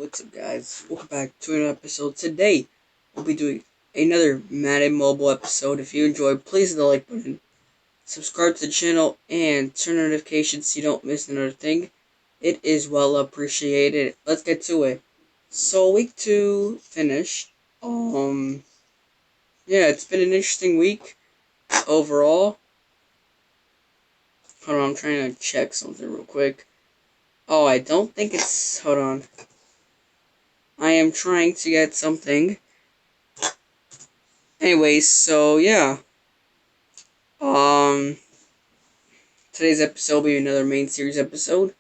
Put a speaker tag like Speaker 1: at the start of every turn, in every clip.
Speaker 1: What's up, guys? Welcome back to another episode. Today, we'll be doing another Madden mobile episode. If you enjoyed, please hit the like button, subscribe to the channel, and turn on notifications so you don't miss another thing. It is well appreciated. Let's get to it. So, week 2 finished. Yeah, it's been an interesting week overall. Hold on, I'm trying to check something real quick. Oh, I don't think it's... Hold on. I am trying to get something. Anyways, so yeah. Today's episode will be another main series episode.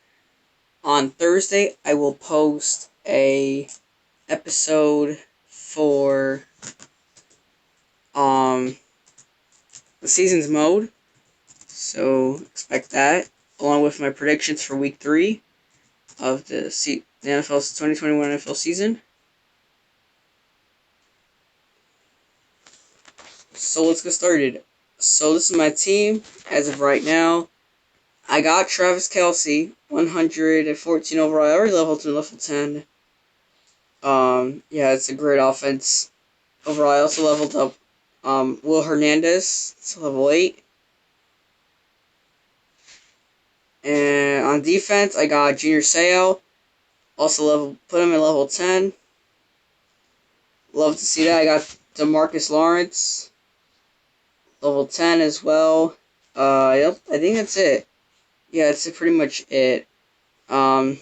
Speaker 1: On Thursday, I will post a episode for the season's mode. So expect that, along with my predictions for week 3 of the NFL's 2021 NFL season. So let's get started. So this is my team as of right now. I got Travis Kelce, 114 overall. I already leveled to level 10. Yeah, it's a great offense. Overall, I also leveled up Will Hernandez to level 8. And on defense, I got Junior Seau. Also put him at level 10. Love to see that. I got DeMarcus Lawrence, level 10 as well. Yep, I think that's it. Yeah, that's pretty much it. The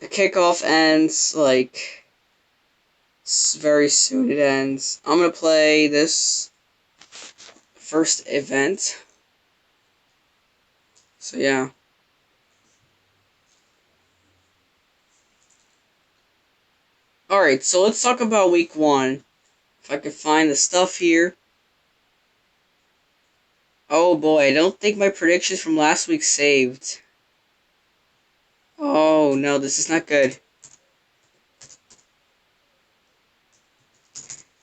Speaker 1: kickoff ends, like, very soon it ends. I'm gonna play this first event. So, yeah. Alright, so let's talk about week 1. If I could find the stuff here. Oh boy, I don't think my predictions from last week saved. Oh no, this is not good.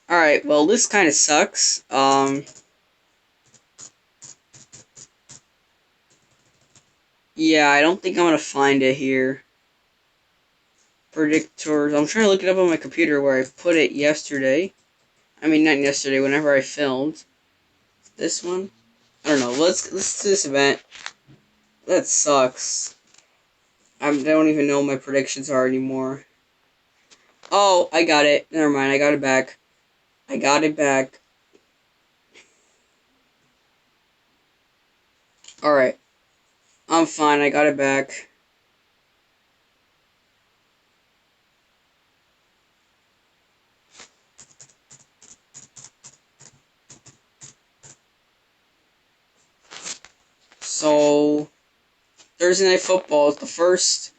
Speaker 1: Alright, well, this kind of sucks. Yeah, I don't think I'm gonna find it here. Predictors. I'm trying to look it up on my computer where I put it yesterday. I mean, not yesterday, whenever I filmed. This one? I don't know. Let's do this event. That sucks. I don't even know what my predictions are anymore. Oh, I got it. Never mind, I got it back. I got it back. Alright. I'm fine, I got it back. So, Thursday Night Football is the first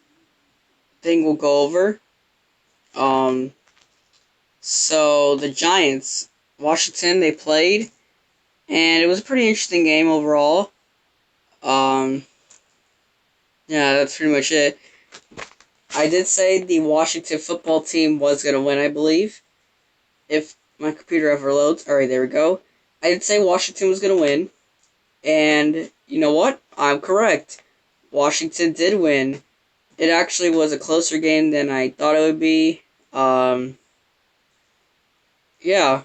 Speaker 1: thing we'll go over. So the Giants, Washington, they played, and it was a pretty interesting game overall. Yeah, that's pretty much it. I did say the Washington football team was going to win, I believe. If my computer ever loads. Alright, there we go. I did say Washington was going to win. And you know what? I'm correct. Washington did win. It actually was a closer game than I thought it would be. Yeah.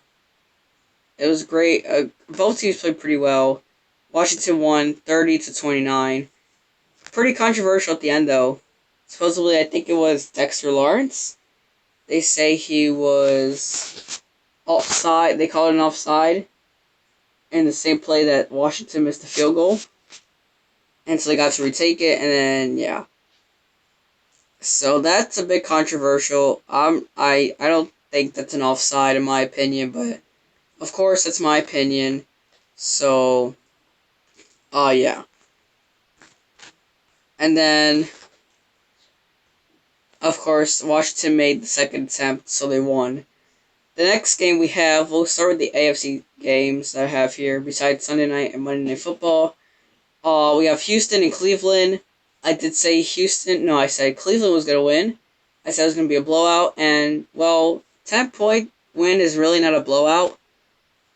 Speaker 1: It was great. Both teams played pretty well. Washington won 30-29. Pretty controversial at the end, though. Supposedly, I think it was Dexter Lawrence. They say he was offside. They called it an offside in the same play that Washington missed the field goal. And so they got to retake it, and then, yeah. So that's a bit controversial. I don't think that's an offside in my opinion, but of course that's my opinion. So, yeah. And then, of course, Washington made the second attempt, so they won. The next game we'll start with the AFC games that I have here, besides Sunday night and Monday Night Football. We have Houston and Cleveland. I did say I said Cleveland was going to win. I said it was going to be a blowout, and, well, 10-point win is really not a blowout,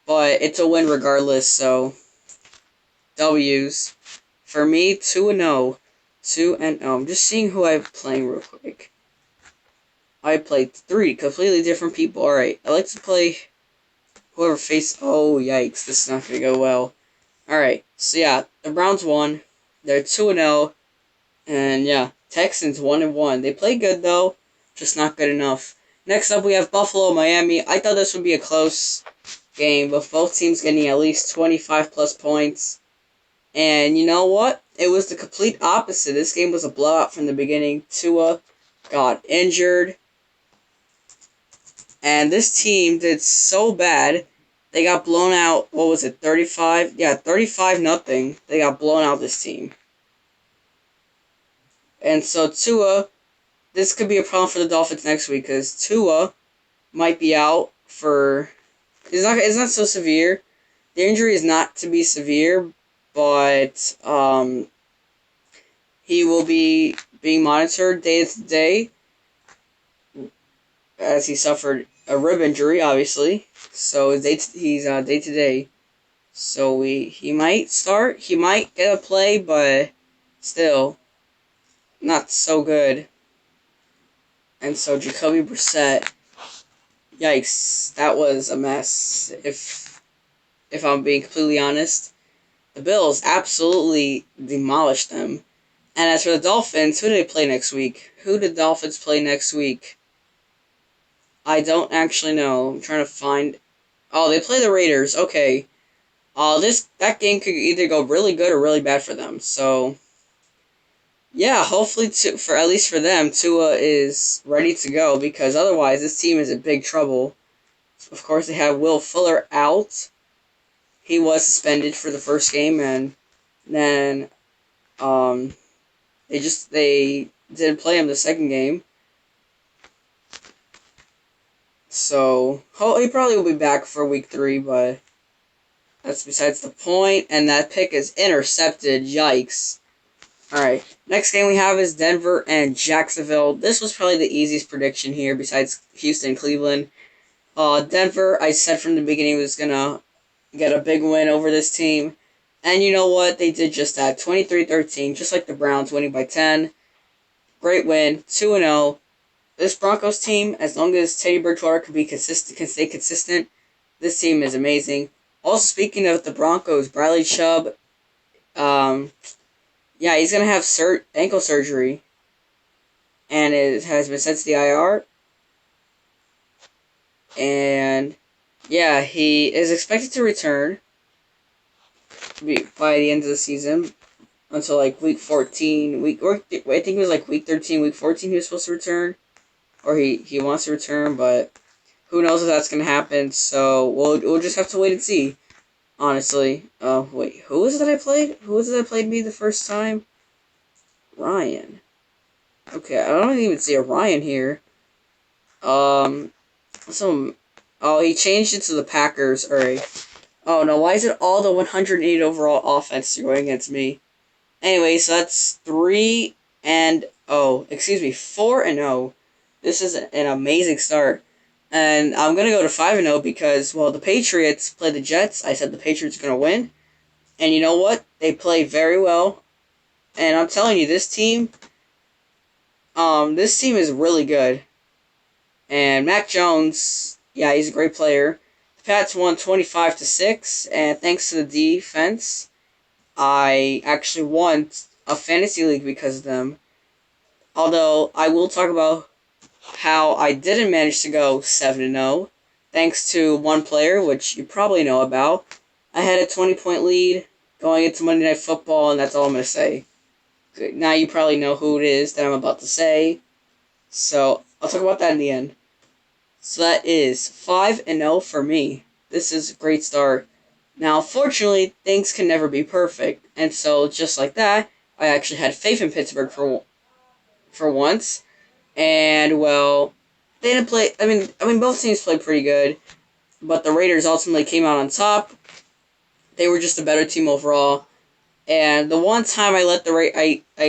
Speaker 1: but it's a win regardless, so W's. For me, 2-0. 2-0. I'm just seeing who I'm playing real quick. I played 3 completely different people. Alright, I like to play whoever face. Oh, yikes. This is not going to go well. Alright, so yeah, the Browns won. They're 2-0. And yeah, Texans 1-1. They play good though, just not good enough. Next up, we have Buffalo, Miami. I thought this would be a close game, with both teams getting at least 25 plus points. And you know what? It was the complete opposite. This game was a blowout from the beginning. Tua got injured, and this team did so bad. They got blown out. What was it? 35? Yeah, 35-0. They got blown out, this team. And so Tua, this could be a problem for the Dolphins next week, because Tua might be out for. It's not so severe. The injury is not to be severe, but he will be being monitored day to day, as he suffered a rib injury, obviously. So he's day to day. So he might start. He might get a play, but still not so good. And so Jacoby Brissett, yikes, that was a mess. If I'm being completely honest, the Bills absolutely demolished them. And as for the Dolphins, who do they play next week? Who did the Dolphins play next week? I don't actually know. I'm trying to find. Oh, they play the Raiders. Okay. That game could either go really good or really bad for them. So yeah, hopefully for at least for them, Tua is ready to go, because otherwise this team is in big trouble. Of course, they have Will Fuller out. He was suspended for the first game, and then they didn't play him the second game. So he probably will be back for week 3, but that's besides the point. And that pick is intercepted. Yikes. Alright, next game we have is Denver and Jacksonville. This was probably the easiest prediction here, besides Houston and Cleveland. Denver, I said from the beginning, was going to get a big win over this team. And you know what? They did just that. 23-13, just like the Browns, winning by 10. Great win, 2-0. This Broncos team, as long as Teddy Bridgewater can stay consistent, this team is amazing. Also, speaking of the Broncos, Bradley Chubb, yeah, he's gonna have ankle surgery, and it has been sent to the IR. And yeah, he is expected to return by the end of the season, until like week 14. I think it was like week 13, week 14. He was supposed to return, or he wants to return, but who knows if that's gonna happen? So we'll just have to wait and see. Honestly, wait, who was it that I played? Who was it that played me the first time? Ryan. Okay, I don't even see a Ryan here. Um, oh, he changed it to the Packers. Alright. Oh no, why is it all the 108 overall offense going against me? Anyway, so that's 4-0. This is an amazing start. And I'm going to go to 5-0 because, well, the Patriots play the Jets. I said the Patriots are going to win. And you know what? They played very well. And I'm telling you, this team is really good. And Mac Jones, yeah, he's a great player. The Pats won 25-6, and thanks to the defense, I actually won a fantasy league because of them. Although I will talk about how I didn't manage to go 7-0, thanks to one player, which you probably know about. I had a 20-point lead going into Monday Night Football, and that's all I'm going to say. Now you probably know who it is that I'm about to say, so I'll talk about that in the end. So that is 5-0 for me. This is a great start. Now, fortunately, things can never be perfect, and so just like that, I actually had faith in Pittsburgh for once. And well, they didn't play. I mean, both teams played pretty good, but the Raiders ultimately came out on top. They were just a better team overall. And the one time I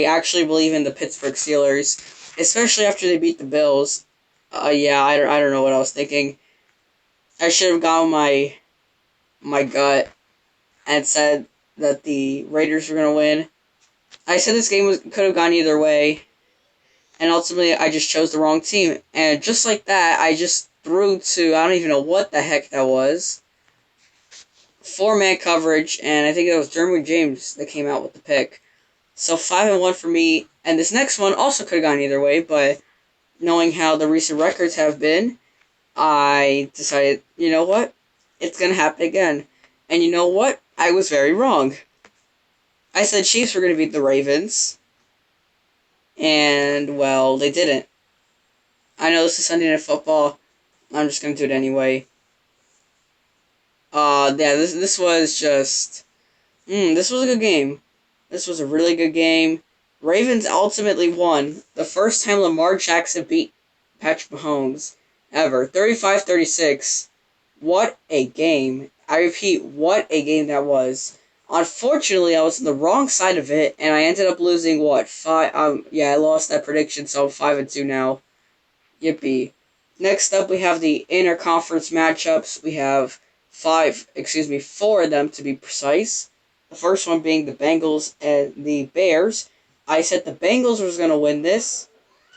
Speaker 1: actually believe in the Pittsburgh Steelers, especially after they beat the Bills. Yeah, I don't know what I was thinking. I should have gone my gut and said that the Raiders were gonna win. I said this game could have gone either way, and ultimately I just chose the wrong team. And just like that, I just threw to, I don't even know what the heck that was, 4-man coverage, and I think it was Jeremy James that came out with the pick. So 5-1 for me, and this next one also could have gone either way, but knowing how the recent records have been, I decided, you know what? It's going to happen again. And you know what? I was very wrong. I said Chiefs were going to beat the Ravens, and, well, they didn't. I know this is Sunday Night Football. I'm just going to do it anyway. Yeah, this was just... this was a good game. This was a really good game. Ravens ultimately won. The first time Lamar Jackson beat Patrick Mahomes ever. 35-36. What a game. I repeat, what a game that was. Unfortunately, I was on the wrong side of it, and I ended up losing, what, 5... I lost that prediction, so I'm 5-2 now. Yippee. Next up, we have the interconference matchups. We have four of them to be precise. The first one being the Bengals and the Bears. I said the Bengals was going to win this,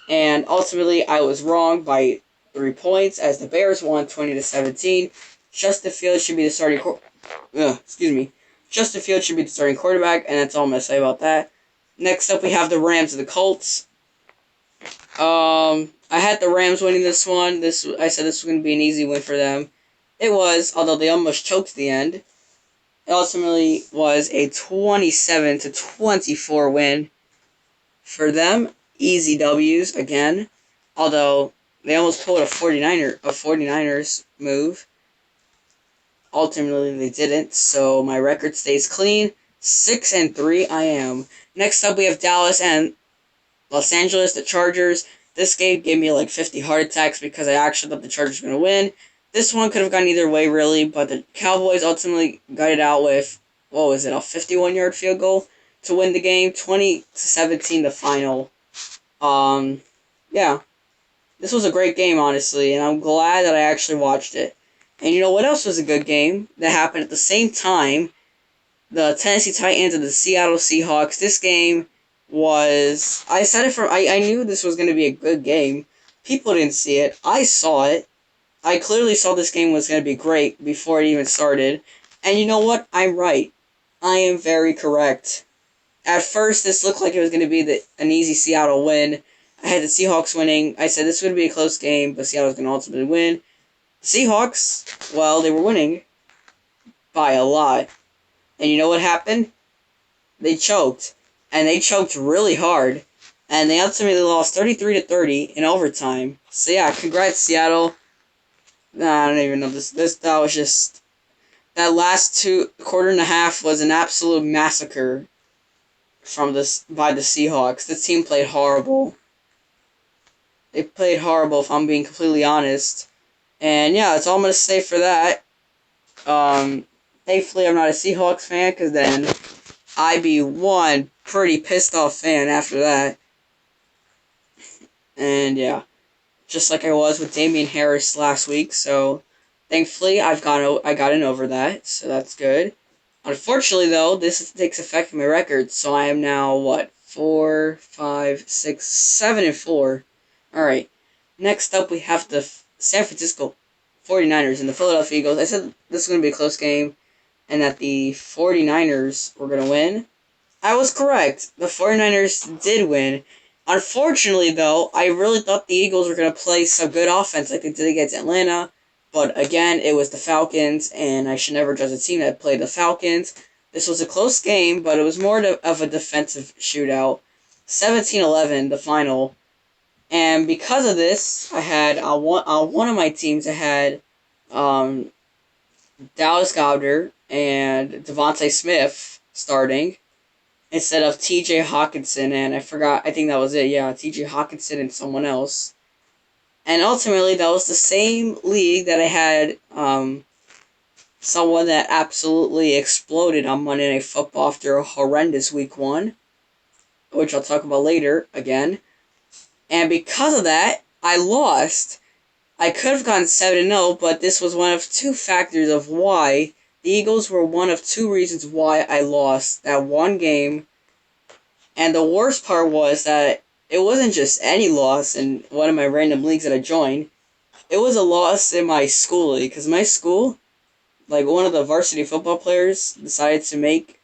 Speaker 1: and ultimately I was wrong by 3 points as the Bears won 20-17. Justin Fields should be the starting Justin Fields should be the starting quarterback, and that's all I'm going to say about that. Next up, we have the Rams and the Colts. I had the Rams winning this one. I said this was going to be an easy win for them. It was, although they almost choked at the end. It ultimately was a 27-24 win for them. Easy W's again. Although they almost pulled a 49ers move. Ultimately they didn't, so my record stays clean. 6-3 I am. Next up we have Dallas and Los Angeles, the Chargers. This game gave me like 50 heart attacks because I actually thought the Chargers were going to win. This one could have gone either way, really, but the Cowboys ultimately got it out with, a 51-yard field goal to win the game. 20-17, the final. Yeah. This was a great game, honestly, and I'm glad that I actually watched it. And you know what else was a good game that happened at the same time? The Tennessee Titans and the Seattle Seahawks. This game was... I knew this was going to be a good game. People didn't see it. I saw it. I clearly saw this game was going to be great before it even started. And you know what? I'm right. I am very correct. At first, this looked like it was going to be an easy Seattle win. I had the Seahawks winning. I said this would be a close game, but Seattle was going to ultimately win. Seahawks, well, they were winning by a lot. And you know what happened? They choked. And they choked really hard. And they ultimately lost 33-30 in overtime. So yeah, congrats, Seattle. Nah, I don't even know that was just... That last quarter and a half was an absolute massacre by the Seahawks. The team played horrible. They played horrible, if I'm being completely honest. And yeah, that's all I'm going to say for that. Thankfully, I'm not a Seahawks fan, because then I'd be one pretty pissed off fan after that. And yeah, just like I was with Damian Harris last week, so thankfully I gotten over that, so that's good. Unfortunately, though, this takes effect on my record, so I am now, 4, 5, 6, 7-4. Alright, next up we have the San Francisco 49ers and the Philadelphia Eagles. I said this was going to be a close game, and that the 49ers were going to win. I was correct. The 49ers did win. Unfortunately, though, I really thought the Eagles were going to play some good offense like they did against Atlanta. But again, it was the Falcons, and I should never judge a team that played the Falcons. This was a close game, but it was more of a defensive shootout. 17-11, the final. And because of this, I had on one of my teams, I had Dallas Goedert and Devontae Smith starting instead of T.J. Hawkinson, and I think that was it, yeah, T.J. Hawkinson and someone else. And ultimately, that was the same league that I had someone that absolutely exploded on Monday Night Football after a horrendous Week 1, which I'll talk about later again. And because of that, I lost. I could have gone 7-0, but this was one of two factors of why. The Eagles were one of two reasons why I lost that one game. And the worst part was that it wasn't just any loss in one of my random leagues that I joined. It was a loss in my school league, because my school, like, one of the varsity football players decided to make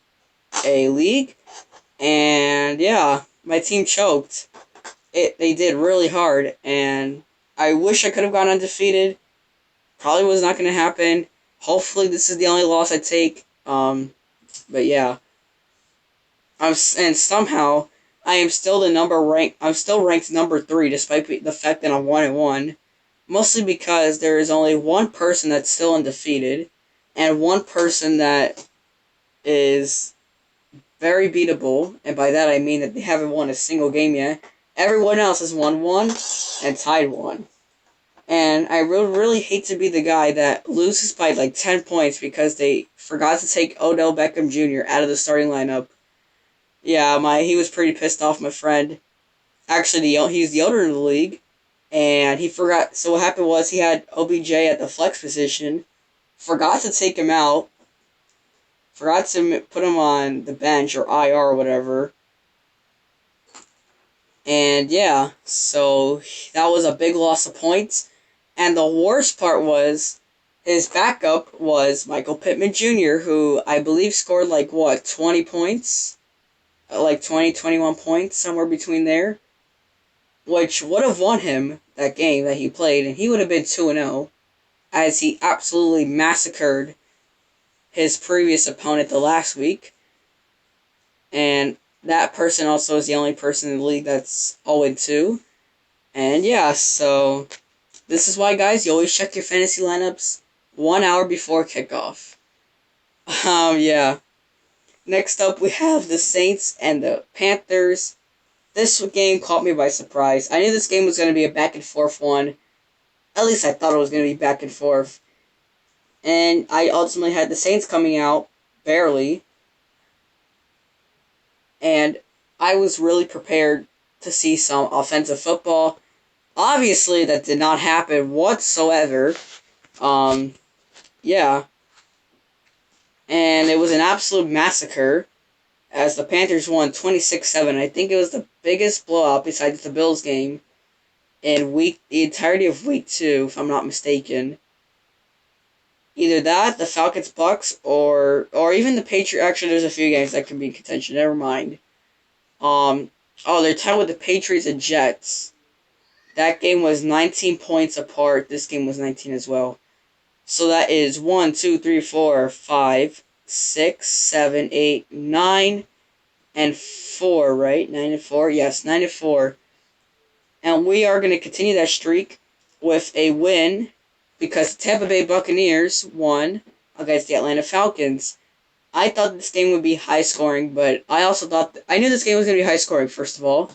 Speaker 1: a league, and yeah, my team choked. They did really hard, and I wish I could have gone undefeated. Probably was not going to happen. Hopefully, this is the only loss I take. But yeah, and somehow I am still the number rank. I'm still ranked number 3, despite the fact that I'm 1-1. Mostly because there is only one person that's still undefeated, and one person that is very beatable, and by that I mean that they haven't won a single game yet. Everyone else has won one and tied one. And I really hate to be the guy that loses by like 10 points because they forgot to take Odell Beckham Jr. out of the starting lineup. Yeah, he was pretty pissed off, my friend. Actually, he's the owner of the league, and he forgot. So what happened was he had OBJ at the flex position, forgot to take him out, forgot to put him on the bench or IR or whatever. And yeah, so that was a big loss of points. And the worst part was his backup was Michael Pittman Jr., who I believe scored like, what, 20 points? Like 20, 21 points, somewhere between there. Which would have won him that game that he played, and he would have been 2-0, as he absolutely massacred his previous opponent the last week. And that person also is the only person in the league that's 0-2. And yeah, so this is why, guys, you always check your fantasy lineups 1 hour before kickoff. Yeah. Next up, we have the Saints and the Panthers. This game caught me by surprise. I knew this game was going to be a back-and-forth one. At least I thought it was going to be back and forth. And I ultimately had the Saints coming out, barely. And I was really prepared to see some offensive football. Obviously, that did not happen whatsoever. Yeah. And it was an absolute massacre, as the Panthers won 26-7. I think it was the biggest blowout besides the Bills game in the entirety of week 2, if I'm not mistaken. Either that, the Falcons Bucks, or even the Patriots. Actually, there's a few games that can be in contention. Never mind. They're tied with the Patriots and Jets. That game was 19 points apart. This game was 19 as well. So that is 1, 2, 3, 4, 5, 6, 7, 8, 9, and 4, right? 9 and 4? Yes, 9 and 4. And we are going to continue that streak with a win, because the Tampa Bay Buccaneers won against the Atlanta Falcons. I thought this game would be high scoring, but I also thought I knew this game was going to be high scoring, first of all.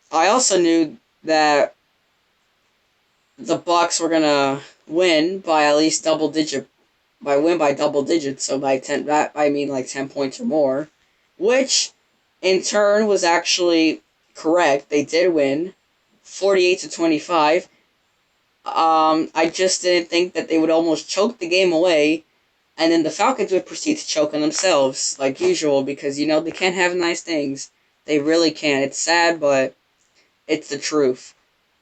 Speaker 1: I also knew that the Bucs were going to win by at least double digits, so by 10, that I mean like 10 points or more, which in turn was actually correct. They did win 48-25. I just didn't think that they would almost choke the game away, and then the Falcons would proceed to choke on themselves, like usual, because, they can't have nice things. They really can't. It's sad, but it's the truth.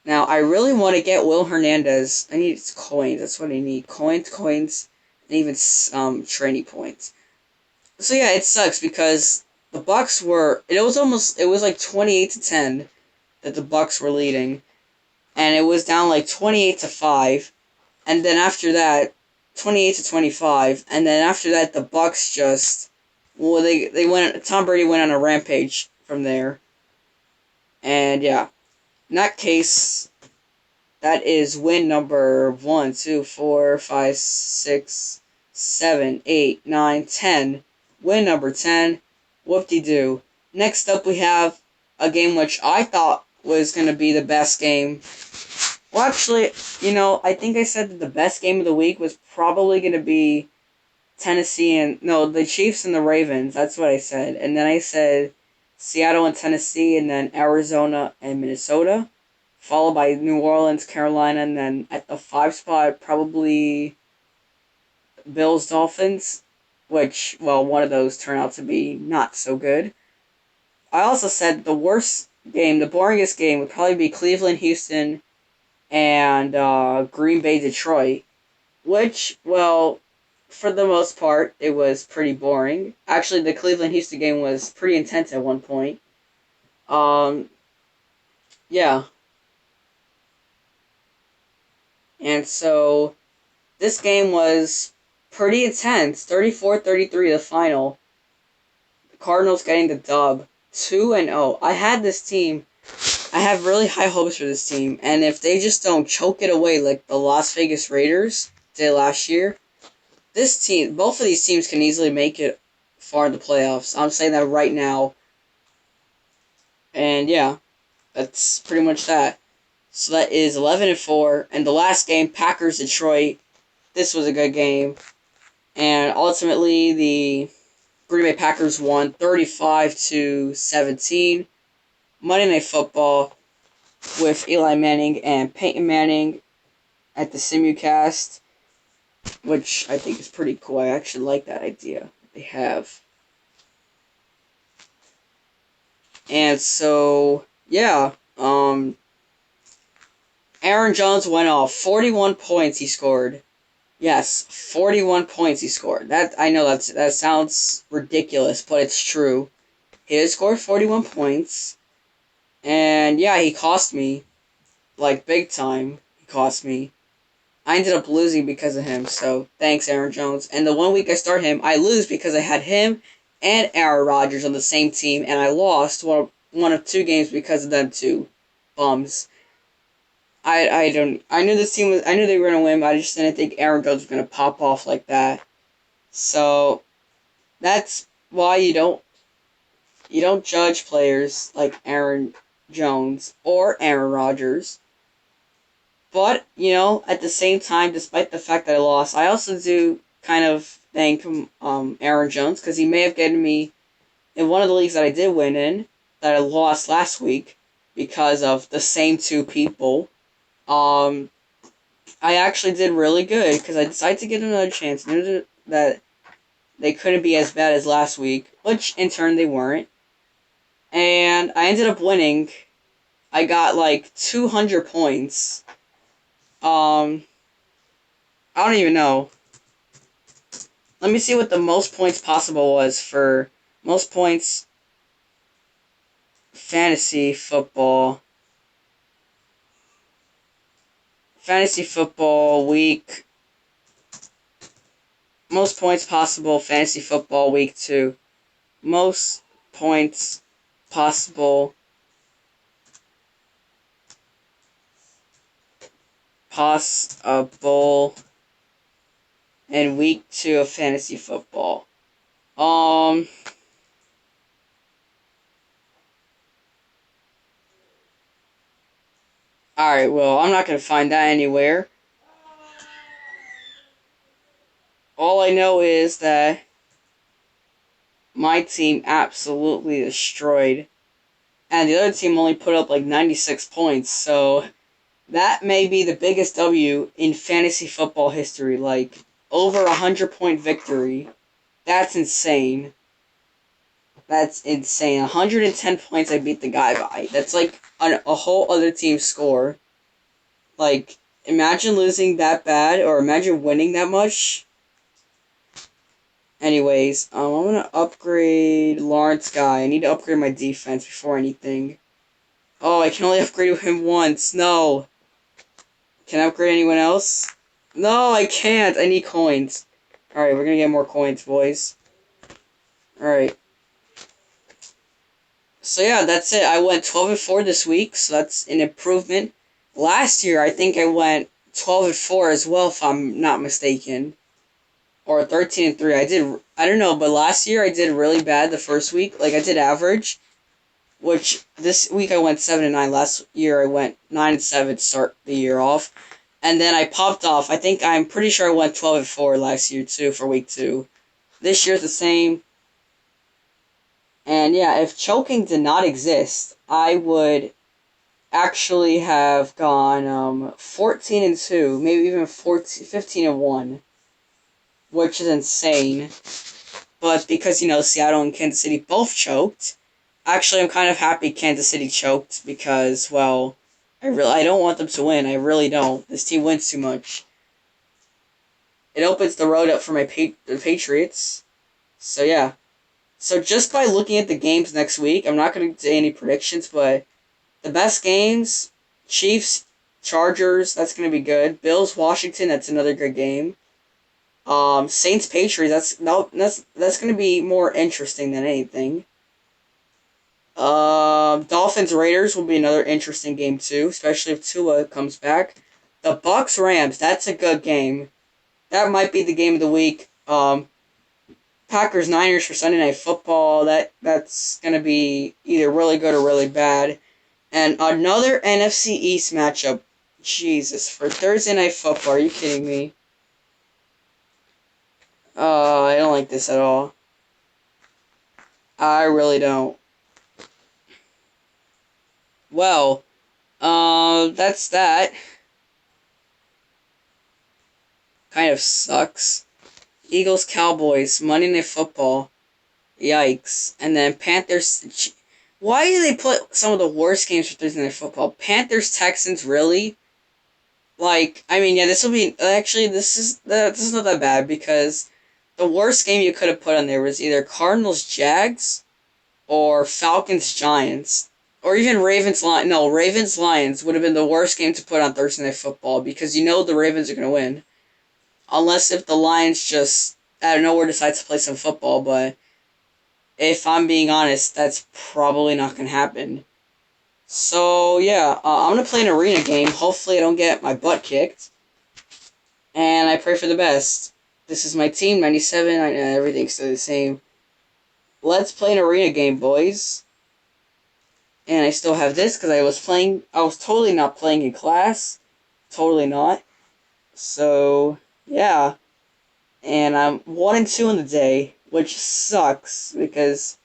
Speaker 1: Now, I really want to get Will Hernandez. I need coins. That's what I need. Coins, and even training points. So yeah, it sucks because the Bucs were. It was like 28-10 that the Bucs were leading, and it was down like 28-5, and then after that, 28-25, and then after that, the Bucs just, they went. Tom Brady went on a rampage from there, and yeah, in that case, that is win number 1, 2, 4, 5, 6, 7, 8, 9, 10. Win number 10. Whoop-de-doo. Next up, we have a game which I thought was going to be the best game. Well, actually, I think I said that the best game of the week was probably going to be the Chiefs and the Ravens. That's what I said. And then I said Seattle and Tennessee, and then Arizona and Minnesota, followed by New Orleans, Carolina, and then at the 5 spot, probably Bills, Dolphins, which, well, one of those turned out to be not so good. I also said the game, the boringest game would probably be Cleveland, Houston, and Green Bay, Detroit. Which, well, for the most part, it was pretty boring. Actually, the Cleveland Houston game was pretty intense at one point. Um, yeah. And so, this game was pretty intense. 34-33 the final. The Cardinals getting the dub. 2-0. I had this team. I have really high hopes for this team. And if they just don't choke it away like the Las Vegas Raiders did last year, this team, both of these teams can easily make it far in the playoffs. I'm saying that right now. And yeah, that's pretty much that. So that is 11-4. And the last game, Packers Detroit. This was a good game. And ultimately, the Green Bay Packers won 35-17. Monday Night Football with Eli Manning and Peyton Manning at the simulcast, which I think is pretty cool. I actually like that idea that they have. And so, yeah, Aaron Jones went off. 41 points he scored. Yes, 41 points he scored. That I know that sounds ridiculous, but it's true. He did score 41 points. And yeah, he cost me. Like, big time. He cost me. I ended up losing because of him, so thanks, Aaron Jones. And the 1 week I start him, I lose because I had him and Aaron Rodgers on the same team, and I lost one of 2 games because of them two bums. I knew this team was, I knew they were gonna win, but I just didn't think Aaron Jones was gonna pop off like that. So that's why you don't judge players like Aaron Jones or Aaron Rodgers. But, at the same time, despite the fact that I lost, I also do kind of thank Aaron Jones, because he may have gotten me in one of the leagues that I did win in, that I lost last week, because of the same 2 people. I actually did really good, because I decided to give them another chance. I knew that they couldn't be as bad as last week, which in turn they weren't. And I ended up winning. I got like 200 points. I don't even know. Let me see what the most points possible was for most points fantasy football. Fantasy football week. Most points possible fantasy football week 2. Most points possible in week 2 of fantasy football. Alright, well, I'm not going to find that anywhere. All I know is that my team absolutely destroyed, and the other team only put up like 96 points, so that may be the biggest W in fantasy football history, like over 100-point victory. That's insane. That's insane. 110 points I beat the guy by. That's like a whole other team score. Like, imagine losing that bad, or imagine winning that much. Anyways, I'm gonna upgrade Lawrence Guy. I need to upgrade my defense before anything. Oh, I can only upgrade him once. No. Can I upgrade anyone else? No, I can't. I need coins. Alright, we're gonna get more coins, boys. Alright. So yeah, that's it. I went 12-4 this week, so that's an improvement. Last year, I think I went 12-4 as well, if I'm not mistaken. Or 13-3. I don't know, but last year I did really bad the first week. Like, I did average, which this week I went 7-9. Last year I went 9-7 to start the year off. And then I popped off. I'm pretty sure I went 12-4 last year too for week 2. This year's the same. And yeah, if choking did not exist, I would actually have gone 14-2, maybe even 15-1, which is insane. But because, Seattle and Kansas City both choked, Actually, I'm kind of happy Kansas City choked because, well, I don't want them to win. I really don't. This team wins too much. It opens the road up for the Patriots. So yeah. So just by looking at the games next week, I'm not going to say any predictions, but the best games: Chiefs, Chargers. That's going to be good. Bills, Washington. That's another good game. Saints, Patriots. That's going to be more interesting than anything. Dolphins, Raiders will be another interesting game too, especially if Tua comes back. The Bucks, Rams. That's a good game. That might be the game of the week. Packers, Niners for Sunday Night Football. That's gonna be either really good or really bad. And another NFC East matchup. Jesus, for Thursday Night Football. Are you kidding me? I don't like this at all. I really don't. Well, that's that. Kind of sucks. Eagles, Cowboys, Monday Night Football. Yikes. And then Panthers. Why do they put some of the worst games for Thursday Night Football? Panthers, Texans, really? Like, I mean, yeah, this will be... Actually, this is not that bad because the worst game you could have put on there was either Cardinals, Jags or Falcons, Giants. Or even Ravens, Lions. No, Ravens, Lions would have been the worst game to put on Thursday Night Football because you know the Ravens are going to win. Unless if the Lions just out of nowhere decides to play some football, but if I'm being honest, that's probably not going to happen. So, yeah, I'm going to play an arena game. Hopefully I don't get my butt kicked. And I pray for the best. This is my team, 97, everything's still the same. Let's play an arena game, boys. And I still have this because I was totally not playing in class. Totally not. So, yeah. And I'm 1-2 in the day, which sucks because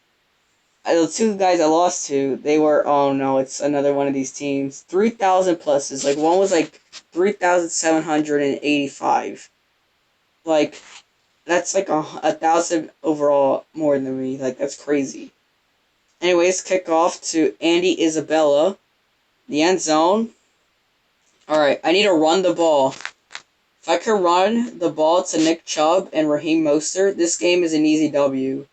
Speaker 1: the two guys I lost to, they were, oh no, it's another one of these teams. 3,000 pluses. Like, one was like 3,785. Like, that's like 1,000 overall more than me. Like, that's crazy. Anyways, kick off to Andy Isabella. The end zone. Alright, I need to run the ball. If I could run the ball to Nick Chubb and Raheem Mostert, this game is an easy W.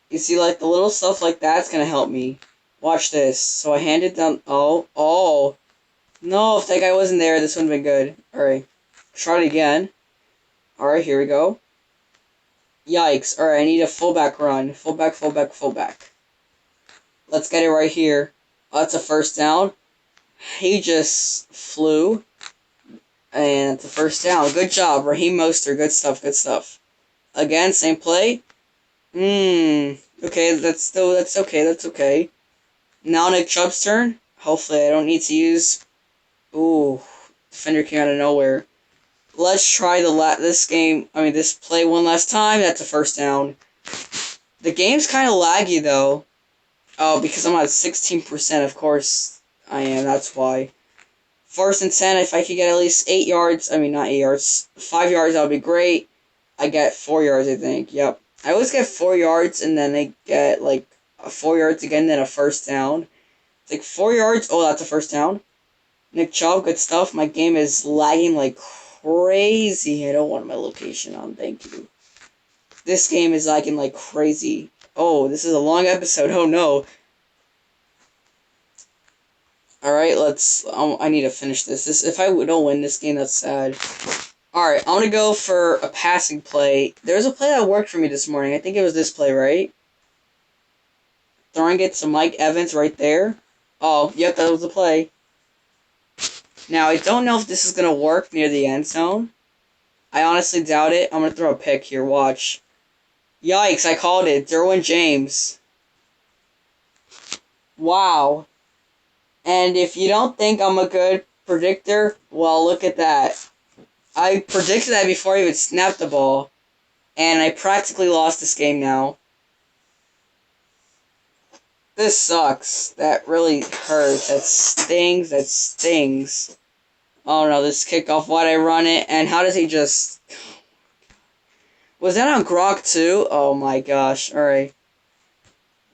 Speaker 1: You see, like, the little stuff like that's gonna help me. Watch this. So I handed down... Oh. No, if that guy wasn't there, this would've been good. Alright. Try it again. Alright, here we go. Yikes. Alright, I need a fullback run. Fullback. Let's get it right here. Oh, that's a first down. He just flew. And it's a first down. Good job, Raheem Mostert. Good stuff. Again, same play. Okay, that's okay. Now Nick Chubb's turn. Hopefully I don't need to use... Ooh, defender came out of nowhere. Let's try this play one last time. That's a first down. The game's kind of laggy, though. Oh, because I'm at 16%, of course I am. That's why. 1st and 10, if I could get at least 8 yards, not 8 yards, 5 yards, that would be great. I get 4 yards, I think. Yep. I always get 4 yards, and then I get, 4 yards again, then a first down. It's like 4 yards. Oh, that's a first down. Nick Chubb, good stuff. My game is lagging like crazy. I don't want my location on. Thank you. This game is lagging like crazy. Oh, this is a long episode. Oh, no. Alright, I need to finish this. If I don't win this game, that's sad. Alright, I'm gonna go for a passing play. There's a play that worked for me this morning. I think it was this play, right? Throwing it to Mike Evans right there. Oh, yep, that was the play. Now, I don't know if this is gonna work near the end zone. I honestly doubt it. I'm gonna throw a pick here, watch. Yikes, I called it. Derwin James. Wow. And if you don't think I'm a good predictor, well, look at that. I predicted that before I even snapped the ball. And I practically lost this game now. This sucks. That really hurts. That stings. Oh no, this kickoff, why'd I run it? And how does he just... Was that on Gronk too? Oh my gosh, alright.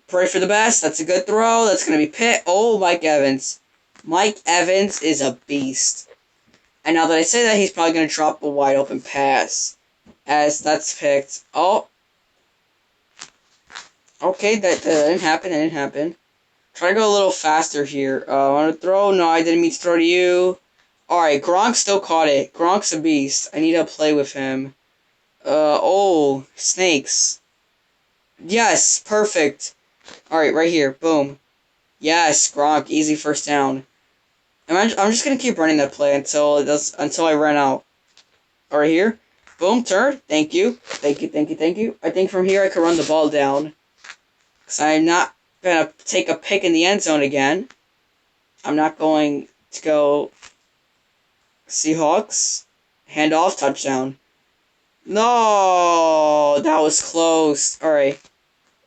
Speaker 1: Pray for the best. That's a good throw. That's going to be Pitt. Oh, Mike Evans. Mike Evans is a beast. And now that I say that, he's probably going to drop a wide open pass. As that's picked. Oh. Okay, that didn't happen. That didn't happen. Try to go a little faster here. I want to throw. No, I didn't mean to throw to you. Alright, Gronk still caught it. Gronk's a beast. I need to play with him. Oh, snakes. Yes, perfect. Alright, right here. Boom. Yes, Gronk. Easy first down. I'm just gonna keep running that play until I run out. Alright, here. Boom, turn. Thank you. Thank you, thank you, thank you. I think from here I can run the ball down. Because I'm not gonna take a pick in the end zone again. I'm not going to go Seahawks. Handoff, touchdown. No, that was close. Alright,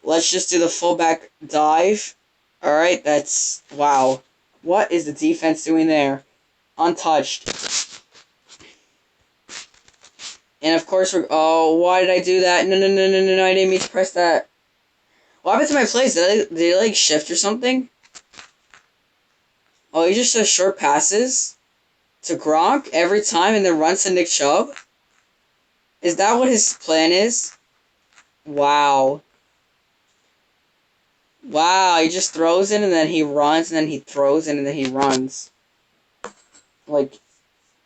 Speaker 1: let's just do the fullback dive. Alright, that's... Wow. What is the defense doing there? Untouched. And of course we're... Oh, why did I do that? No, I didn't mean to press that. What happened to my plays? Did they like, shift or something? Oh, he just does short passes to Gronk every time and then runs to Nick Chubb? Is that what his plan is? Wow. Wow, he just throws it and then he runs and then he throws it and then he runs. Like,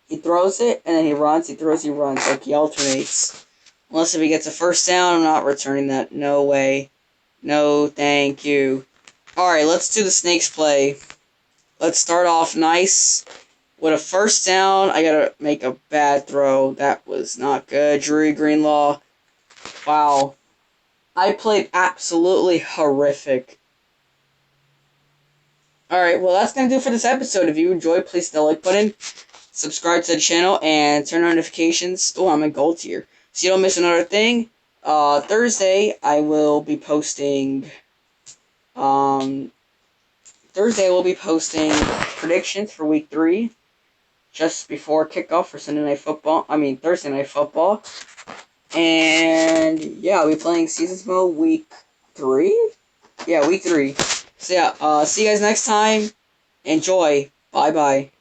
Speaker 1: he throws it and then he runs, he throws, he runs. Like, he alternates. Unless if he gets a first down, I'm not returning that. No way. No, thank you. Alright, let's do the snakes play. Let's start off nice. With a first down, I gotta make a bad throw. That was not good. Drury Greenlaw. Wow. I played absolutely horrific. Alright, well that's gonna do it for this episode. If you enjoyed, please hit the like button, subscribe to the channel, and turn on notifications. Oh, I'm in gold tier. So you don't miss another thing. Thursday, I will be posting... Thursday, we'll be posting predictions for Week 3. Just before kickoff for Thursday Night Football. And, yeah, I'll be playing Seasons Mode Week 3? Yeah, Week 3. So, yeah, see you guys next time. Enjoy. Bye-bye.